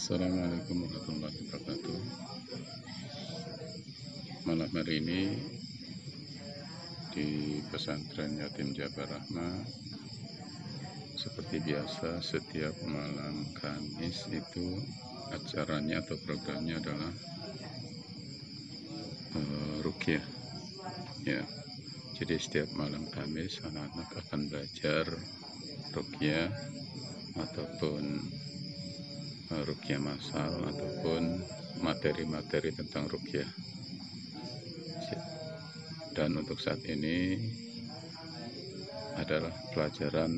Assalamualaikum warahmatullahi wabarakatuh. Malam hari ini di pesantren Yatim Jabar Rahmah, seperti biasa setiap malam Kamis itu acaranya atau programnya adalah ruqyah. Ya, jadi setiap malam Kamis anak-anak akan belajar ruqyah ataupun ruqyah massal ataupun materi-materi tentang ruqyah. Dan untuk saat ini adalah pelajaran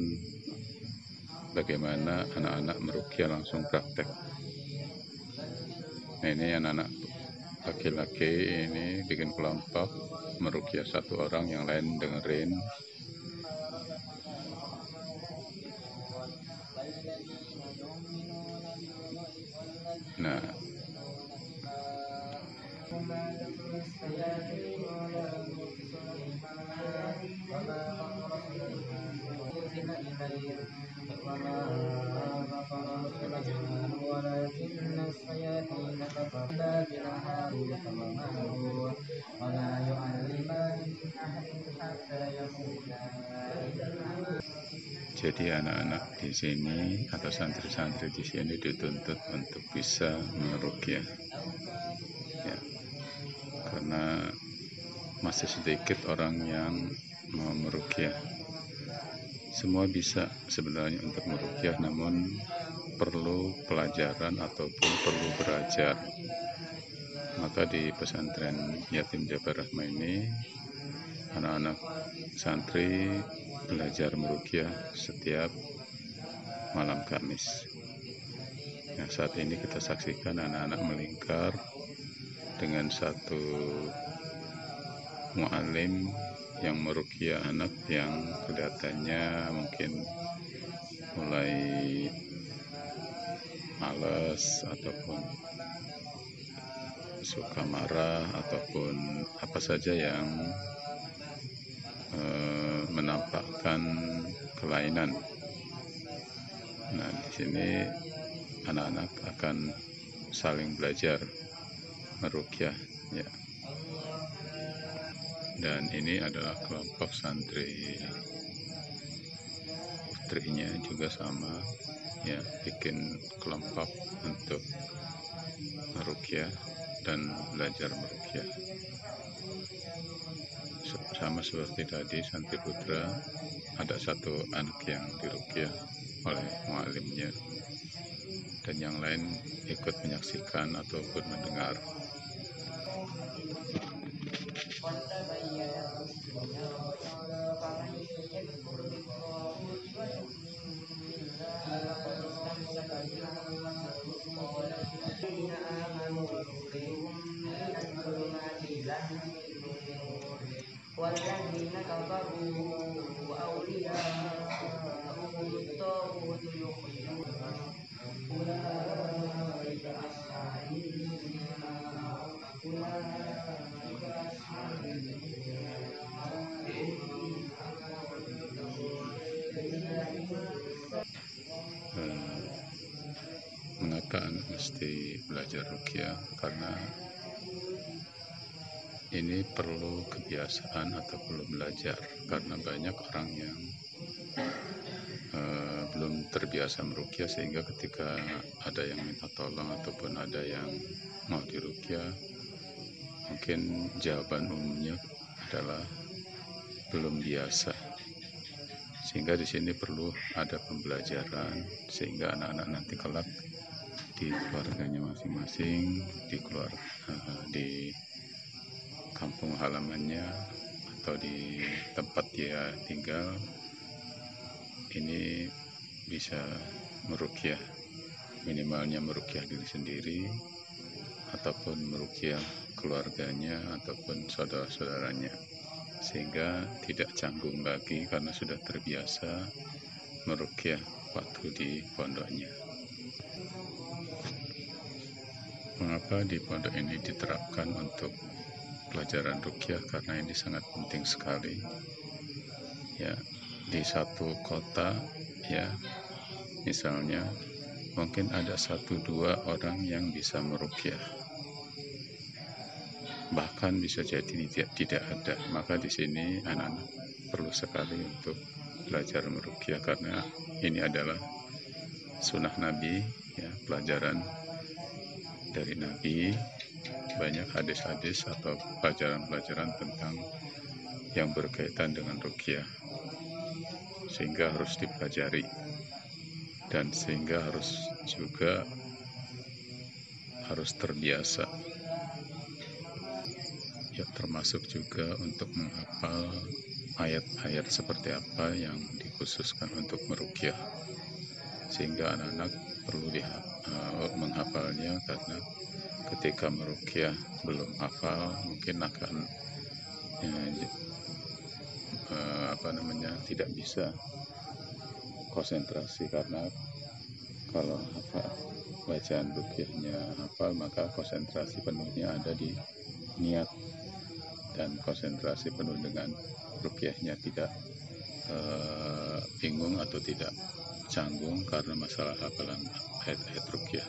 bagaimana anak-anak meruqyah langsung praktek. Nah, ini anak-anak laki-laki ini bikin kelompok meruqyah satu orang, yang lain dengerin. Nah, jadi anak-anak di sini atau santri-santri di sini dituntut untuk bisa meruqyah, ya, karena masih sedikit orang yang mau meruqyah. Semua bisa sebenarnya untuk meruqyah, namun perlu pelajaran ataupun perlu belajar. Maka di pesantren Yatim Jabar Rahmah ini anak-anak santri belajar meruqyah setiap malam Kamis. Nah, saat ini kita saksikan anak-anak melingkar dengan satu mu'alim yang meruqyah anak yang kelihatannya mungkin mulai males ataupun suka marah ataupun apa saja yang menampakkan kelainan. Nah, di sini anak-anak akan saling belajar meruqyah, ya. Dan ini adalah kelompok santri putrinya juga sama, ya, bikin kelompok untuk meruqyah dan belajar meruqyah. Sama seperti tadi santri putra, ada satu anak yang diruqyah oleh mu'alimnya dan yang lain ikut menyaksikan ataupun mendengar. والذين كفروا أولياءهم الطاغوت يخرجونهم أولئك أصحاب Mengapa anak mesti belajar ruqyah? Karena ini perlu kebiasaan atau perlu belajar, karena banyak orang yang belum terbiasa meruqyah, sehingga ketika ada yang minta tolong ataupun ada yang mau diruqyah, mungkin jawaban umumnya adalah belum biasa. Sehingga di sini perlu ada pembelajaran, sehingga anak-anak nanti kelak di keluarganya masing-masing, di kampung halamannya atau di tempat dia tinggal, ini bisa meruqyah, minimalnya meruqyah diri sendiri ataupun meruqyah keluarganya ataupun saudara-saudaranya, sehingga tidak canggung lagi karena sudah terbiasa meruqyah waktu di pondoknya. Mengapa di pondok ini diterapkan untuk pelajaran ruqyah? Karena ini sangat penting sekali, ya. Di satu kota, ya, misalnya mungkin ada 1-2 orang yang bisa meruqyah, bahkan bisa jadi tidak ada. Maka di sini anak-anak perlu sekali untuk belajar meruqyah, karena ini adalah sunnah Nabi, ya, pelajaran dari Nabi. Banyak hadis-hadis atau pelajaran-pelajaran tentang yang berkaitan dengan ruqyah, sehingga harus dipelajari, dan sehingga harus terbiasa, ya, termasuk juga untuk menghafal ayat-ayat seperti apa yang dikhususkan untuk meruqyah, sehingga anak-anak perlu menghafalnya, karena ketika meruqyah belum hafal mungkin akan tidak bisa konsentrasi, karena kalau hafal bacaan ruqyahnya hafal, maka konsentrasi penuhnya ada di niat, dan konsentrasi penuh dengan ruqyahnya tidak bingung atau tidak canggung karena masalah hafalan ayat-ayat ruqyah.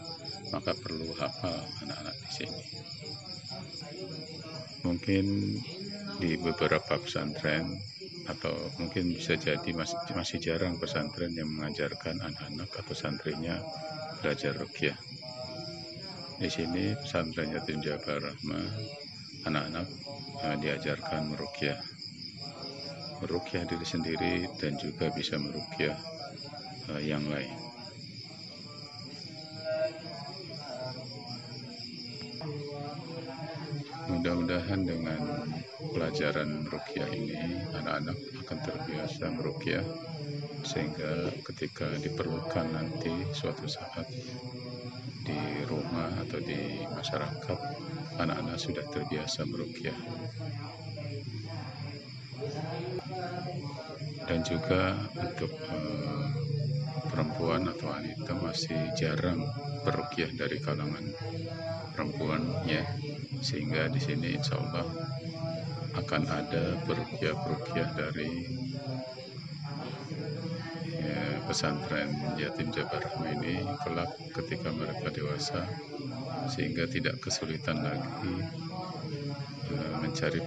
Maka perlu hafal anak-anak di sini. Mungkin di beberapa pesantren, atau mungkin bisa jadi masih jarang pesantren yang mengajarkan anak-anak atau santrinya belajar ruqyah. Di sini pesantren Yatim Jabar Rahmah, anak-anak diajarkan meruqyah diri sendiri dan juga bisa meruqyah yang lain. Mudah-mudahan dengan pelajaran ruqyah ini anak-anak akan terbiasa meruqyah, sehingga ketika diperlukan nanti suatu saat di rumah atau di masyarakat, anak-anak sudah terbiasa meruqyah. Dan juga untuk perempuan atau wanita masih jarang beruqyah dari kalangan perempuan, ya, sehingga di sini insya Allah akan ada peruqyah dari pesantren Yatim Jabar Rahmah ini kelak ketika mereka dewasa, sehingga tidak kesulitan lagi mencari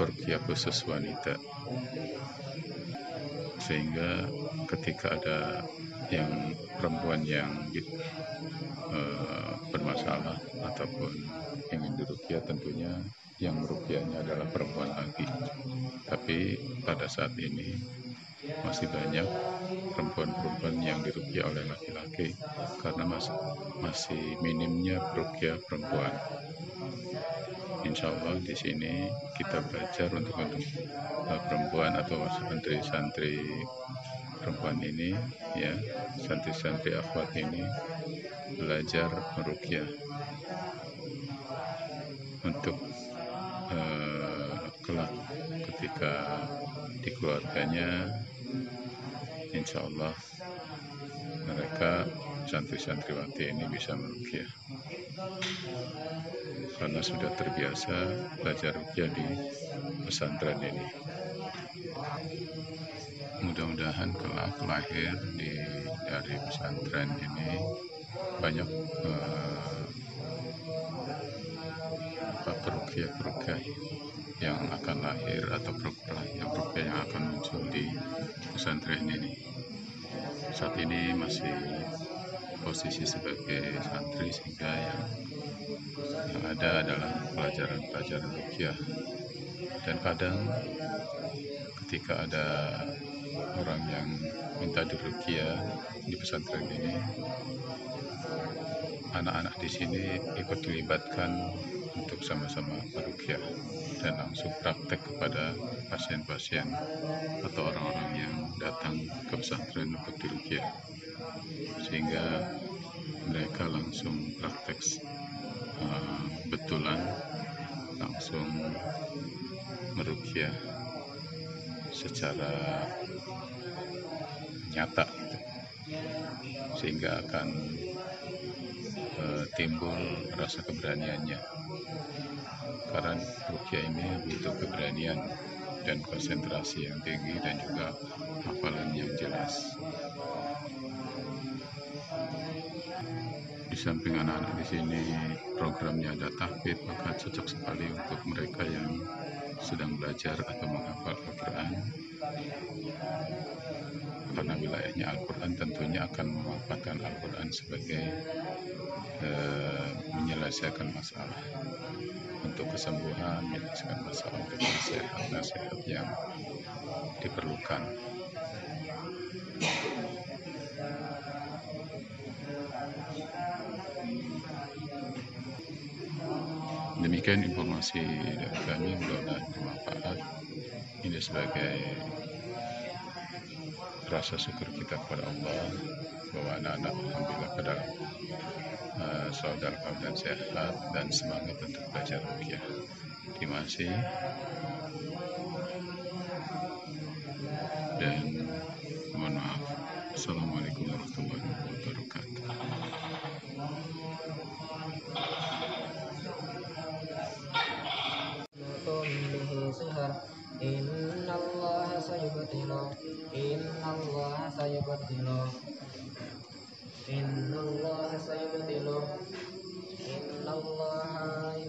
peruqyah khusus wanita, sehingga ketika ada yang perempuan yang bermasalah ataupun ingin diruqyah, tentunya yang meruqyahnya adalah perempuan lagi. Tapi pada saat ini masih banyak perempuan-perempuan yang diruqyah oleh laki-laki, karena masih minimnya peruqyah perempuan. Insya Allah di sini kita belajar untuk perempuan atau santri-santri perempuan ini, ya, santri-santri akhwat ini belajar meruqyah untuk kelak ketika di keluarganya, insya Allah mereka santri-santriwati ini bisa meruqyah, karena sudah terbiasa belajar ruqyah di pesantren ini. Mudah-mudahan kelak lahir dari pesantren ini banyak peruqyah yang akan lahir, atau peruqyah yang akan muncul di pesantren ini. Saat ini masih posisi sebagai santri, sehingga yang ada adalah pelajaran-pelajaran ruqyah. Dan kadang ketika ada orang yang minta diruqyah di pesantren ini, anak-anak di sini ikut dilibatkan untuk sama-sama meruqyah dan langsung praktek kepada pasien-pasien atau orang-orang yang datang ke pesantren untuk diruqyah, sehingga mereka langsung praktek betulan, langsung meruqyah secara nyata, gitu. Sehingga akan timbul rasa keberaniannya, karena ruqyah ini butuh keberanian dan konsentrasi yang tinggi, dan juga hafalan yang jelas. Di samping anak-anak di sini programnya ada tahfidz, maka cocok sekali untuk mereka yang sedang belajar atau menghafal Al-Quran, karena wilayahnya Al-Quran tentunya akan memanfaatkan Al-Quran sebagai menyelesaikan masalah untuk kesembuhan, menyelesaikan masalah untuk nasihat-nasihat yang diperlukan. Demikian informasi dari kami, mudah-mudahan bermanfaat. Ini sebagai rasa syukur kita kepada Allah bahwa anak-anak alhamdulillah pada selalu dalam keadaan sehat dan semangat untuk belajar ruqyah. Terima kasih dan mohon maaf. Assalamualaikum warahmatullahi wabarakatuh. Innallaha sayubtilu Innallaha sayubtilu Innallaha sayubtilu Innallaha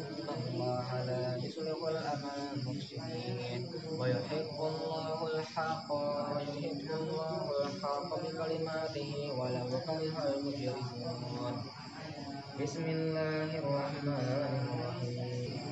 la yuslihul amala mufsidin wa yuhibbullahu al-haqqa bi kalimatihi walau karihal mujrimun. Bismillahirrahmanirrahim.